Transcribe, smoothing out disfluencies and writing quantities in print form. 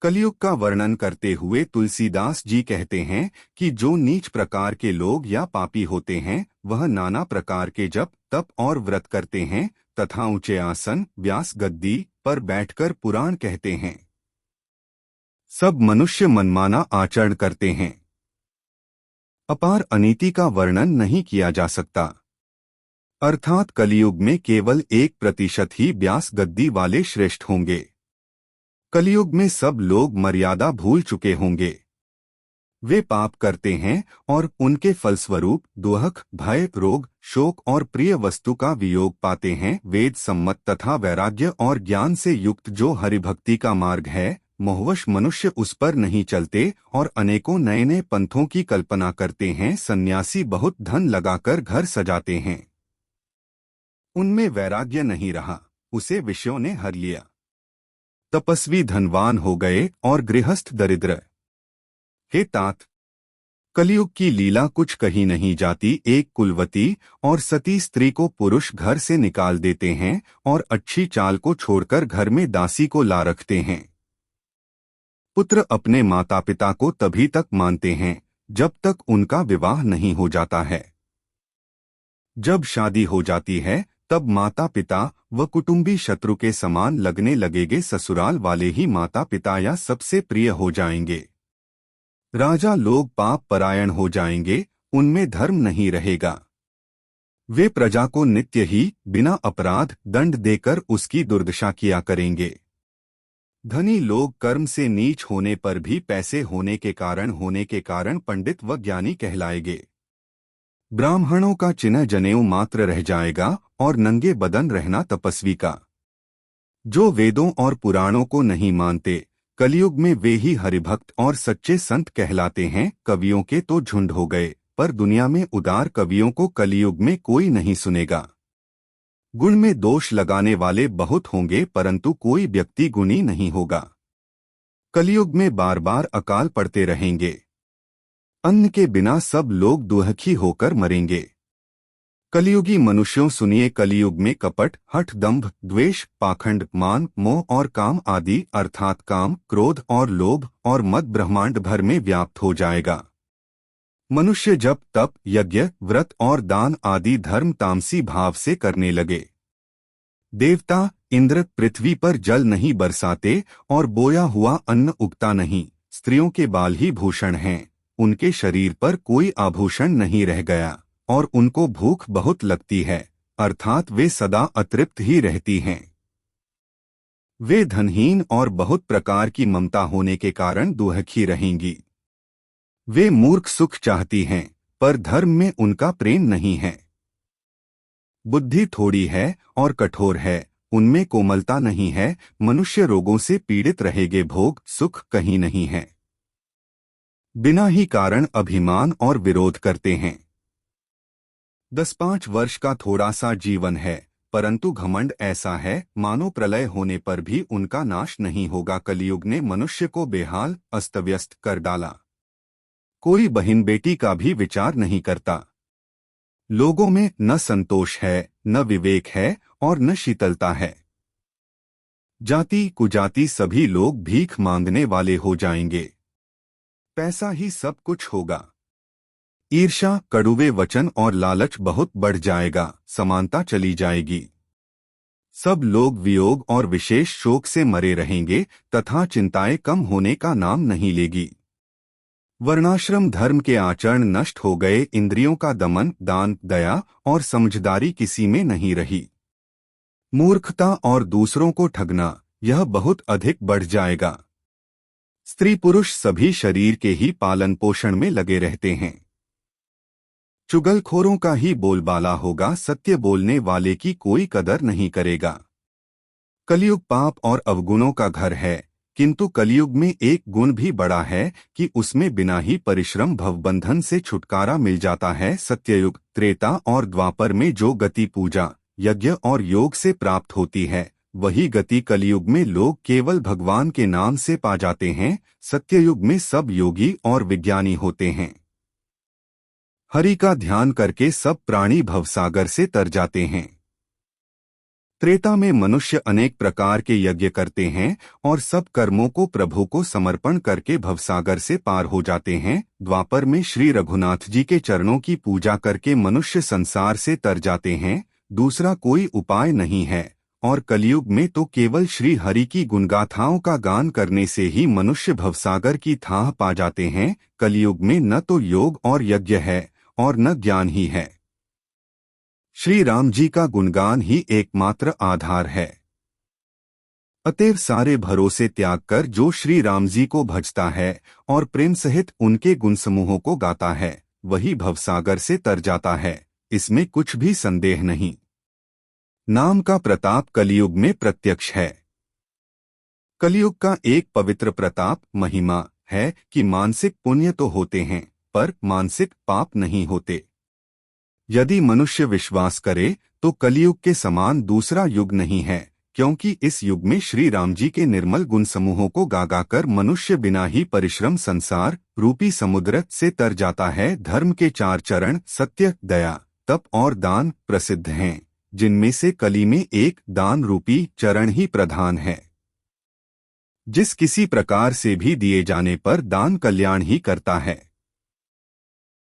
कलयुग का वर्णन करते हुए तुलसीदास जी कहते हैं कि जो नीच प्रकार के लोग या पापी होते हैं वह नाना प्रकार के जप तप और व्रत करते हैं तथा ऊंचे आसन व्यास गद्दी पर बैठकर पुराण कहते हैं। सब मनुष्य मनमाना आचरण करते हैं। अपार अनीति का वर्णन नहीं किया जा सकता। अर्थात कलियुग में केवल 1% ही व्यास गद्दी वाले श्रेष्ठ होंगे। कलियुग में सब लोग मर्यादा भूल चुके होंगे। वे पाप करते हैं और उनके फलस्वरूप दुख भय रोग शोक और प्रिय वस्तु का वियोग पाते हैं। वेद सम्मत तथा वैराग्य और ज्ञान से युक्त जो हरिभक्ति का मार्ग है मोहवश मनुष्य उस पर नहीं चलते और अनेकों नए नए पंथों की कल्पना करते हैं। सन्यासी बहुत धन लगाकर घर सजाते हैं, उनमें वैराग्य नहीं रहा, उसे विषयों ने हर लिया। तपस्वी धनवान हो गए और गृहस्थ दरिद्र। हे तात, कलयुग की लीला कुछ कही नहीं जाती। एक कुलवती और सती स्त्री को पुरुष घर से निकाल देते हैं और अच्छी चाल को छोड़कर घर में दासी को ला रखते हैं। पुत्र अपने माता पिता को तभी तक मानते हैं जब तक उनका विवाह नहीं हो जाता है। जब शादी हो जाती है तब माता पिता व कुटुंबी शत्रु के समान लगने लगेंगे। ससुराल वाले ही माता पिता या सबसे प्रिय हो जाएंगे। राजा लोग पाप परायण हो जाएंगे, उनमें धर्म नहीं रहेगा। वे प्रजा को नित्य ही बिना अपराध दंड देकर उसकी दुर्दशा किया करेंगे। धनी लोग कर्म से नीच होने पर भी पैसे होने के कारण पंडित व ज्ञानी कहलाएंगे। ब्राह्मणों का चिन्ह जनेऊ मात्र रह जाएगा और नंगे बदन रहना तपस्वी का। जो वेदों और पुराणों को नहीं मानते कलयुग में वे ही हरिभक्त और सच्चे संत कहलाते हैं। कवियों के तो झुंड हो गए पर दुनिया में उदार कवियों को कलयुग में कोई नहीं सुनेगा। गुण में दोष लगाने वाले बहुत होंगे परंतु कोई व्यक्ति गुणी नहीं होगा। कलयुग में बार बार अकाल पड़ते रहेंगे। अन्न के बिना सब लोग दुखी होकर मरेंगे। कलयुगी मनुष्यों सुनिए, कलयुग में कपट हठ दंभ द्वेष पाखंड मान मोह और काम आदि अर्थात काम क्रोध और लोभ और मद ब्रह्मांड भर में व्याप्त हो जाएगा। मनुष्य जब तप यज्ञ व्रत और दान आदि धर्म तामसी भाव से करने लगे। देवता इंद्र पृथ्वी पर जल नहीं बरसाते और बोया हुआ अन्न उगता नहीं। स्त्रियों के बाल ही भूषण हैं, उनके शरीर पर कोई आभूषण नहीं रह गया और उनको भूख बहुत लगती है अर्थात वे सदा अतृप्त ही रहती हैं। वे धनहीन और बहुत प्रकार की ममता होने के कारण दुखी रहेंगी। वे मूर्ख सुख चाहती हैं पर धर्म में उनका प्रेम नहीं है। बुद्धि थोड़ी है और कठोर है, उनमें कोमलता नहीं है। मनुष्य रोगों से पीड़ित रहेंगे, भोग सुख कहीं नहीं है। बिना ही कारण अभिमान और विरोध करते हैं। 10-5 वर्ष का थोड़ा सा जीवन है परंतु घमंड ऐसा है मानो प्रलय होने पर भी उनका नाश नहीं होगा। कलयुग ने मनुष्य को बेहाल अस्तव्यस्त कर डाला। कोई बहन बेटी का भी विचार नहीं करता। लोगों में न संतोष है, न विवेक है और न शीतलता है। जाति कुजाति सभी लोग भीख मांगने वाले हो जाएंगे। पैसा ही सब कुछ होगा। ईर्ष्या कड़ुवे वचन और लालच बहुत बढ़ जाएगा। समानता चली जाएगी। सब लोग वियोग और विशेष शोक से मरे रहेंगे तथा चिंताएं कम होने का नाम नहीं लेगी। वर्णाश्रम धर्म के आचरण नष्ट हो गए। इंद्रियों का दमन दान दया और समझदारी किसी में नहीं रही। मूर्खता और दूसरों को ठगना यह बहुत अधिक बढ़ जाएगा। स्त्री पुरुष सभी शरीर के ही पालन पोषण में लगे रहते हैं। चुगलखोरों का ही बोलबाला होगा, सत्य बोलने वाले की कोई कदर नहीं करेगा। कलयुग पाप और अवगुणों का घर है किंतु कलयुग में एक गुण भी बड़ा है कि उसमें बिना ही परिश्रम भवबंधन से छुटकारा मिल जाता है। सत्ययुग त्रेता और द्वापर में जो गति पूजा यज्ञ और योग से प्राप्त होती है वही गति कलयुग में लोग केवल भगवान के नाम से पा जाते हैं। सत्ययुग में सब योगी और विज्ञानी होते हैं। हरि का ध्यान करके सब प्राणी भवसागर से तर जाते हैं। त्रेता में मनुष्य अनेक प्रकार के यज्ञ करते हैं और सब कर्मों को प्रभु को समर्पण करके भवसागर से पार हो जाते हैं। द्वापर में श्री रघुनाथ जी के चरणों की पूजा करके मनुष्य संसार से तर जाते हैं, दूसरा कोई उपाय नहीं है। और कलयुग में तो केवल श्री हरि की गुणगाथाओं का गान करने से ही मनुष्य भवसागर की थाह पा जाते हैं। कलयुग में न तो योग और यज्ञ है और न ज्ञान ही है। श्री राम जी का गुणगान ही एकमात्र आधार है। अतएव सारे भरोसे त्याग कर जो श्री राम जी को भजता है और प्रेम सहित उनके गुण समूहों को गाता है, वही भवसागर से तर जाता है, इसमें कुछ भी संदेह नहीं। नाम का प्रताप कलयुग में प्रत्यक्ष है। कलयुग का एक पवित्र प्रताप महिमा है कि मानसिक पुण्य तो होते हैं पर मानसिक पाप नहीं होते। यदि मनुष्य विश्वास करे तो कलयुग के समान दूसरा युग नहीं है, क्योंकि इस युग में श्री राम जी के निर्मल गुण समूहों को गा कर मनुष्य बिना ही परिश्रम संसार रूपी समुद्र से तर जाता है। धर्म के 4 चरण सत्य, दया, तप और दान प्रसिद्ध हैं, जिनमें से कली में एक दान रूपी चरण ही प्रधान है। जिस किसी प्रकार से भी दिए जाने पर दान कल्याण ही करता है।